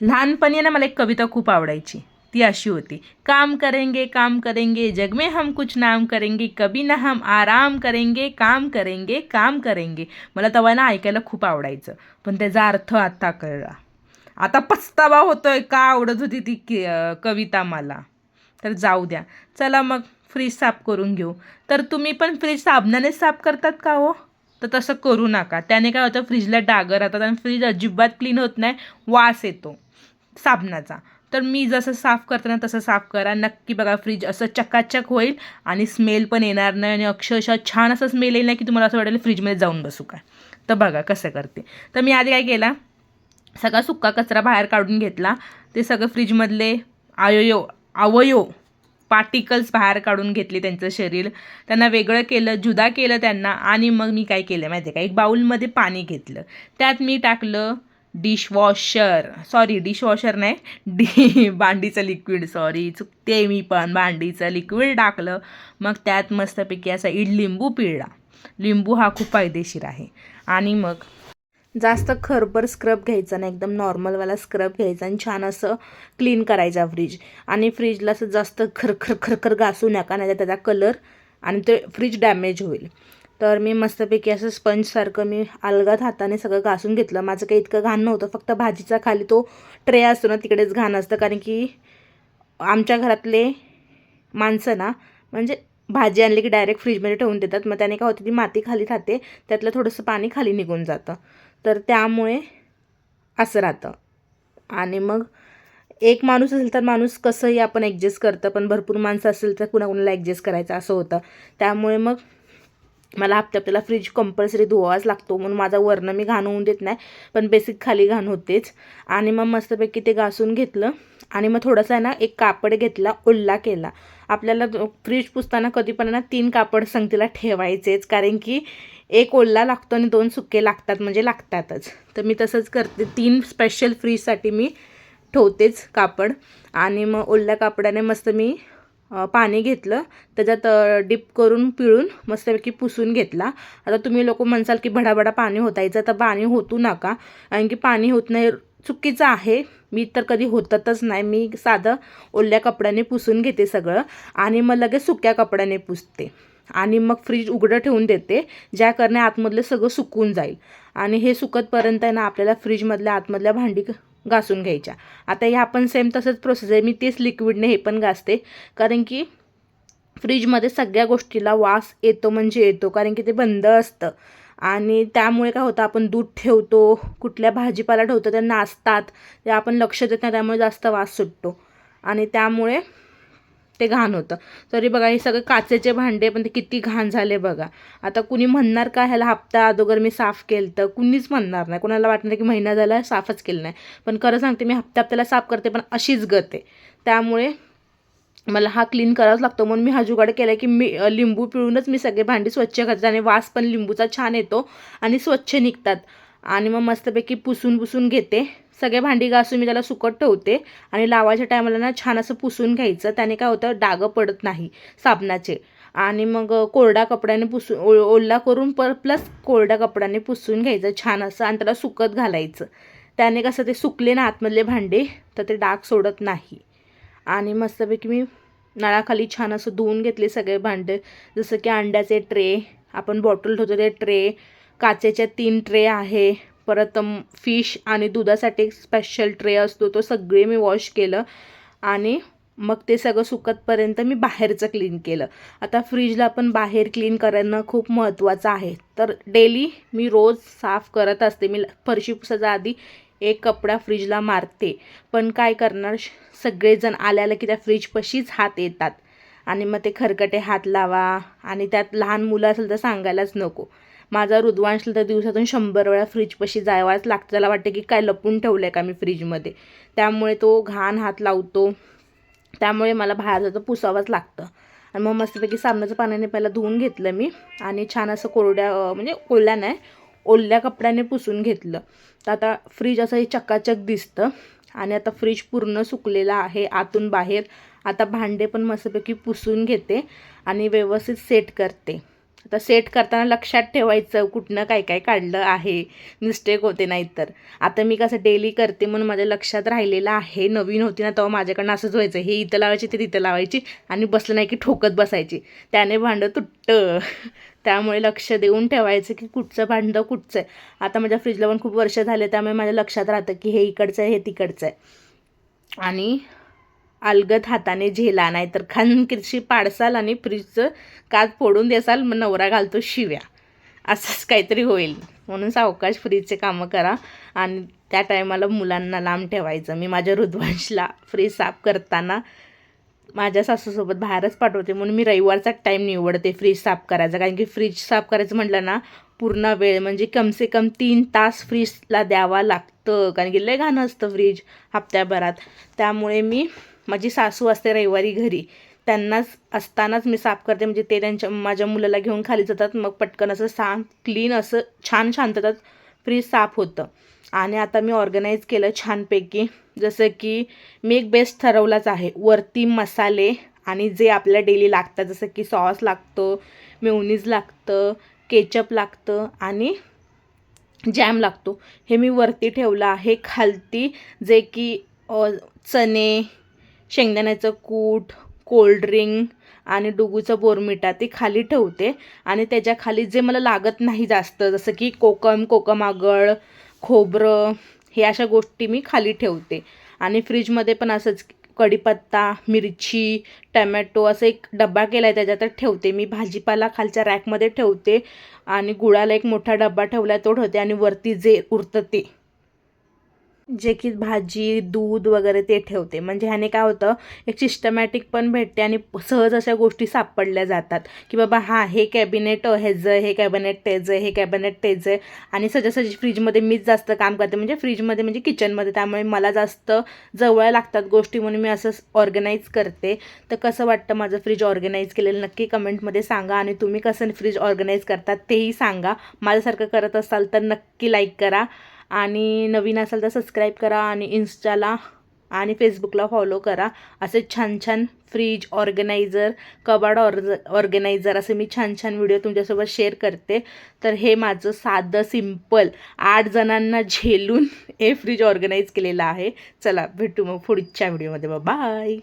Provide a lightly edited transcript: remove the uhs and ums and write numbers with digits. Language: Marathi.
लहानपणी ना मला एक कविता खूप आवडायची. ती अशी होती, काम करेंगे जग में हम कुछ नाम करेंगे, कभी ना हम आराम करेंगे, काम करेंगे. मला तेव्हा ना ऐकायला खूप आवडायचं, पण त्याचा अर्थ आता कळला. आता पस्तावा होतोय, का आवडत होती ती कविता मला. तर जाऊ द्या. चला मग फ्रीज साफ करून घेऊ. तर तुम्ही पण फ्रीज साबणाने साफ करतात का हो? तर तसं करू नका. त्याने काय होतं, फ्रीजला डाग राहतात आणि फ्रीज अजिबात क्लीन होत नाही, वास येतो साबणाचा. तर मी जसं साफ करते ना तसं साफ करा, नक्की बघा. फ्रीज असं चकाचक होईल आणि स्मेल पण येणार नाही आणि अक्षरशः छान असं स्मेल येईल नाही की तुम्हाला असं वाटेल फ्रीजमध्ये जाऊन बसू काय. तर बघा कसं करते. तर मी आधी काय केला, सगळा सुक्का कचरा बाहेर काढून घेतला. ते सगळं फ्रीजमधले अवयव पार्टिकल्स बाहेर काढून घेतले, त्यांचं शरीर त्यांना वेगळं केलं, जुदा केलं त्यांना. आणि मग मी काय केलं माहिती आहे का, एक बाउलमध्ये पाणी घेतलं, त्यात मी टाकलं डिशवॉशर नाही, भांडीचं लिक्विड, सॉरी चुकते मी, पण भांडीचं लिक्विड टाकलं. मग त्यात मस्तपैकी असा लिंबू पिळला. लिंबू हा खूप फायदेशीर आहे. आणि मग जास्त खरबर स्क्रब घ्यायचा नाही, एकदम नॉर्मलवाला स्क्रब घ्यायचा आणि छान असं क्लीन करायचा फ्रीज. आणि फ्रीजला असं जास्त खरखर घासू नका, नाही तर त्याचा कलर आणि ते फ्रीज डॅमेज होईल. तर मी मस्तपैकी असं स्पंजसारखं मी अलगद हाताने सगळं घासून घेतलं. माझं काही इतकं घाण नव्हतं, फक्त भाजीचा खाली तो ट्रे असतो ना तिकडेच घाण असतं, कारण की आमच्या घरातले माणसं ना म्हणजे भाजी आणली की डायरेक्ट फ्रीजमध्ये ठेवून देतात. मग त्याने काय होतं, ती माती खाली राहते, त्यातलं थोडंसं पाणी खाली निघून जातं. तर त्यामुळे असं राहतं. आणि मग एक माणूस असेल तर माणूस कसंही आपण ॲडजस्ट करतं, पण भरपूर माणसं असेल तर कुणाकुणाला ॲडजस्ट करायचं असं होतं. त्यामुळे मग मला हप्त्याला फ्रीज कंपल्सरी धुवावाच लागतो, म्हणून माझा वरनं मी घाण होऊन देत नाही, पण बेसिक खाली घाण होतेच. आणि मग मस्तपैकी ते घासून घेतलं. आणि मग थोडासा आहे ना एक कापड घेतला, ओल्ला केला. आपल्याला फ्रीज पुसताना कधी पण ना 3 कापड संगतीला ठेवायचेच, कारण की एक ओल्ला लागतो आणि 2 सुके लागतात, म्हणजे लागतातच. तर मी तसंच करते, 3 स्पेशल फ्रीजसाठी मी ठेवतेच कापड. आणि मग ओल्या कापडाने मस्त मी पाणी घेतलं, त्याच्यात डिप करून पिळून मस्तपैकी पुसून घेतला. आता तुम्ही लोक म्हणसाल की भडाभडा पाणी होतायचं, तर पाणी होतू नका, कारण की पाणी होत नाही चुकीचं आहे. मी तर कधी होतच नाही, मी साधं ओल्या कपड्याने पुसून घेते सगळं आणि मग लगेच सुक्या कपड्याने पुसते. आणि मग फ्रीज उघडं ठेवून देते, ज्या करणे आतमधलं सगळं सुकून जाईल. आणि हे सुकतपर्यंत आहे ना आपल्याला फ्रीजमधल्या आतमधल्या भांडी घासून घ्यायच्या. आता ह्या पण सेम तसंच प्रोसेस आहे, मी तेच लिक्विडने हे पण घासते, कारण की फ्रीजमध्ये सगळ्या गोष्टीला वास येतो म्हणजे येतो, कारण की ते बंद असतं. आणि त्यामुळे काय होतं, आपण दूध ठेवतो, कुठल्या भाजीपाला ठेवतो, त्या नाचतात, ते आपण लक्ष देत नाही, त्यामुळे जास्त वास सुटतो आणि त्यामुळे ते घाण होतं. तरी बघा हे सगळे काचेचे भांडे, पण ते किती घाण झाले बघा. आता कुणी म्हणणार का ह्याला हप्ता अगोदर मी साफ केलं, तर कुणीच म्हणणार नाही, कोणाला वाटणार की महिना झाला साफच केलं नाही. पण खरं सांगते, मी हप्त्याला साफ करते, पण अशीच गत आहे. त्यामुळे मला हा क्लीन करावाच लागतो. म्हणून मी हा जुगाड केला आहे की मी लिंबू पिळूनच मी सगळे भांडी स्वच्छ करते, आणि वास पण लिंबूचा छान येतो आणि स्वच्छ निघतात. आणि मग मस्तपैकी पुसून घेते. सगळे भांडी घासून मी त्याला सुकत ठेवते आणि लावायच्या टायमाला ना छान असं पुसून घ्यायचं, त्याने काय होतं, डाग पडत नाही साबणाचे. आणि मग कोरड्या कपड्याने पुसून ओला करून प्लस कोरड्या कपड्याने पुसून घ्यायचं छान असं, आणि त्याला सुकत घालायचं. त्याने कसं ते सुकले ना आतमधले भांडे, तर ते डाग सोडत नाही. आणि मस्तपैकी मी नळाखाली छान असं धुवून घेतले सगळे भांडे, जसं की अंड्याचे ट्रे, आपण बॉटल ठेवतो ते ट्रे, काचेच्या 3 ट्रे आहे, परत फिश आणि दुधासाठी एक स्पेशल ट्रे असतो, तो सगळे मी वॉश केलं. आणि मग ते सगळं सुकतपर्यंत मी बाहेरचं क्लीन केलं. आता फ्रीजला पण बाहेर क्लीन करणं खूप महत्त्वाचं आहे. तर डेली मी रोज साफ करत असते. मी फरशी पुसायच्या आधी एक कपडा फ्रीजला मारते, पण काय करणार, सगळेजण आल्याला की त्या फ्रीजपाशीच हात येतात आणि मग ते खरकटे हात लावा. आणि त्यात लहान मुलं असेल तर सांगायलाच नको. माझा रुद्वांश तर दिवसातून 100 वेळा फ्रीजपाशी जायलाच लागतं, त्याला वाटतं की काय लपून ठेवलं आहे का मी फ्रीजमध्ये, त्यामुळे तो घाण हात लावतो. त्यामुळे मला बाहेर जातं पुसावंच लागतं. आणि मग मस्तपैकी साबणाच्या पाण्याने पहिला धुवून घेतलं मी, आणि छान असं म्हणजे ओल्या नाही, ओल्या कपड्याने पुसून घेतलं. तर आता फ्रीज असं हे चकाचक दिसतं. आणि आता फ्रीज पूर्ण सुकलेला आहे आतून बाहेर. आता भांडे पण मस्तपैकी पुसून घेते आणि व्यवस्थित सेट करते. आता सेट करताना लक्षात ठेवायचं कुठनं काय काय काढलं आहे, मिस्टेक होते नाही तर. आता मी कसं डेली करते म्हणून माझ्या लक्षात राहिलेलं आहे. नवीन होती ना तेव्हा माझ्याकडनं असंच व्हायचं, हे इथं लावायची ते तिथं लावायची आणि बसलं नाही की ठोकत बसायची, त्याने भांडं तुटतं. त्यामुळे लक्ष देऊन ठेवायचं की कुठचं भांडं कुठचं आहे. आता माझ्या फ्रीजला पण खूप वर्ष झाले त्यामुळे माझ्या लक्षात राहतं की हे इकडचं आहे हे तिकडचं आहे. आणि अलगद हाताने झेला, नाही तर खानकिरशी पाडसाल आणि फ्रीजचं काच फोडून देसाल, मग नवरा घालतो शिव्या, असंच काहीतरी होईल. म्हणून सावकाश फ्रीजचे कामं करा आणि त्या टायमाला मुलांना लांब ठेवायचं. मी माझ्या ऋतुवंशला फ्रीज साफ करताना माझ्या सासूसोबत बाहेरच पाठवते, म्हणून मी रविवारचा टाईम निवडते फ्रीज साफ करायचा. कारण की फ्रीज साफ करायचं म्हटलं ना पूर्ण वेळ म्हणजे कमसे कम 3 तास फ्रीजला द्यावा लागतं, कारण की लय घाण असतं फ्रीज हप्त्याभरात. त्यामुळे मी माझी सासू असते रविवारी घरी, त्यांनाच असतानाच मी साफ करते, म्हणजे ते माझ्या मुलाला घेऊन खाली जातात, मग पटकन असं साफ क्लीन असं छान शांततात फ्रीज साफ होतं. आणि आता मी ऑर्गनाईज केलं छानपैकी. जसं की मी एक बेस्ट ठरवलाच आहे, वरती मसाले आणि जे आपल्याला डेली लागतात, जसं की सॉस लागतो, मेयोनीज लागतं, केचप लागतं आणि जॅम लागतो, हे मी वरती ठेवलं आहे. खालती जे की चणे, शेंगदाण्याचं कूट, कोल्ड्रिंक आणि डुगूचं बोरमिटा ते खाली ठेवते. आणि त्याच्या खाली जे मला लागत नाही जास्त, जसं की कोकम आगळ, खोबरं, हे अशा गोष्टी मी खाली ठेवते. आणि फ्रीजमध्ये पण असंच कढीपत्ता, मिरची, टमॅटो असं एक डब्बा केला आहे त्याच्यात ठेवते मी. भाजीपाला खालच्या रॅकमध्ये ठेवते आणि गुळाला एक मोठा डब्बा ठेवला आहे तो ठेवते. आणि वरती जे उरतं ते जे की भाजी, दूध वगैरे ते ठेवते. म्हणजे ह्याने काय होतं, एक सिस्टमॅटिक पण भेटते आणि सहज अशा गोष्टी सापडल्या जातात की बाबा हां हे कॅबिनेट ह्याचं, हे कॅबिनेट त्याचं, हे कॅबिनेट त्याचं आहे. आणि सहजासहजी फ्रीजमध्ये मीच जास्त काम करते, म्हणजे फ्रीजमध्ये म्हणजे किचनमध्ये, त्यामुळे मला जास्त जवळ लागतात गोष्टी, म्हणून मी असं ऑर्गनाईज करते. तर कसं वाटतं माझं फ्रीज ऑर्गनाईज केलेलं नक्की कमेंटमध्ये सांगा. आणि तुम्ही कसं फ्रीज ऑर्गनाईज करतात तेही सांगा. माझ्यासारखं करत असाल तर नक्की लाईक करा आणि नवीन असाल तर सबस्क्राईब करा आणि इन्स्टाला आणि फेसबुकला फॉलो करा. असे छान छान फ्रीज ऑर्गनायझर, कबाड ऑर्गनायझर असे मी छान छान व्हिडिओ तुमच्यासोबत शेअर करते. तर हे माझं साधं सिम्पल 8 जणांना झेलून हे फ्रीज ऑर्गनाईज केलेलं आहे. चला भेटू मग पुढच्या व्हिडिओमध्ये. बाय.